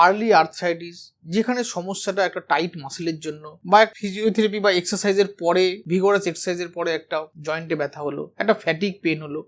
Early arthritis, যেখানে সমস্যাটা একটা টাইট মাসেলের জন্য, বা ফিজিওথেরাপি বা এক্সারসাইজের পরে, ভিগোরাস এক্সারসাইজের পরে একটা জয়েন্টে ব্যথা হলো, একটা ফ্যাটিক পেন হলো,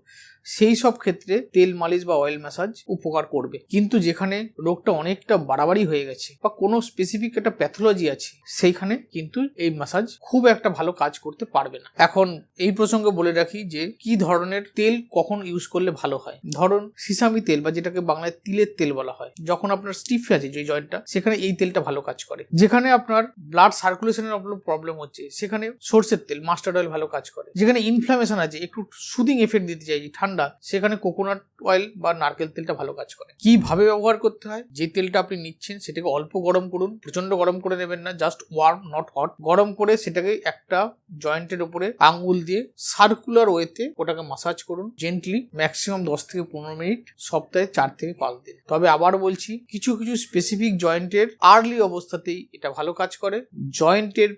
সেই সব ক্ষেত্রে তেল মালিশ বা অয়েল ম্যাসাজ উপকার করবে। কিন্তু যেখানে রোগটা অনেকটা বাড়াবাড়ি হয়ে গেছে বা কোনো স্পেসিফিক একটা প্যাথোলজি আছে, সেইখানে কিন্তু এই ম্যাসাজ খুব একটা ভালো কাজ করতে পারবে না। এখন এই প্রসঙ্গে বলে রাখি যে কি ধরনের তেল কখন ইউজ করলে ভালো হয়। ধরুন সিসামি তেল, বা যেটাকে বাংলায় তিলের তেল বলা হয়, যখন আপনার স্টিফ আছে যে জয়েন্টটা, সেখানে এই তেলটা ভালো কাজ করে। যেখানে আপনার ব্লাড সার্কুলেশনের প্রবলেম হচ্ছে, সেখানে সরষের তেল, মাস্টার্ড অয়েল ভালো কাজ করে। যেখানে ইনফ্লামেশন আছে, একটু সুদিং এফেক্ট দিতে চাই, ঠান্ডা, সেখানে কোকোনাট অয়েল বা নারকেল তেলটা ভালো কাজ করে। কিভাবে ব্যবহার করতে হয়, যে তেলটা আপনি নিচ্ছেন সেটাকে অল্প গরম করুন, প্রচন্ড গরম করে নেবেন না, জাস্ট ওয়ার্ম নট হট। গরম করে সেটাকে একটা জয়েন্টের উপরে আঙ্গুল দিয়ে সার্কুলার ওয়েতে ওটাকে মাসাজ করুন জেন্টলি, ম্যাক্সিমাম 10 থেকে 15 মিনিট, সপ্তাহে 4 থেকে 5 দিন। তবে আবার বলছি, কিছু কিছু স্পেসিফিক জয়েন্টের আর্লি অবস্থাতেই এটা ভালো কাজ করে। জয়েন্টের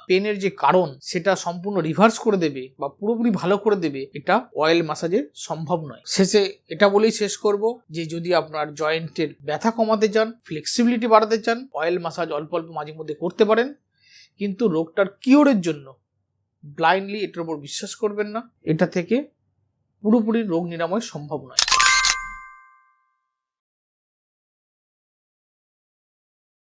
পেনের যে কারণ সেটা সম্পূর্ণ রিভার্স করে দেবে বা পুরোপুরি ভালো করে দেবে, এটা অয়েল ম্যাসাজে সম্ভব নয়। শেষে এটা বলেই শেষ করব যে যদি আপনার জয়েন্টের ব্যথা কমাতে চান, ফ্লেক্সিবিলিটি বাড়াতে চান, অয়েল ম্যাসাজ অল্প অল্প মাঝে মধ্যে করতে পারেন। কিন্তু রোগটার কিওরের জন্য ব্লাইন্ডলি এটার উপর বিশ্বাস করবেন না, এটা থেকে পুরোপুরি রোগ নিরাময় সম্ভব নয়।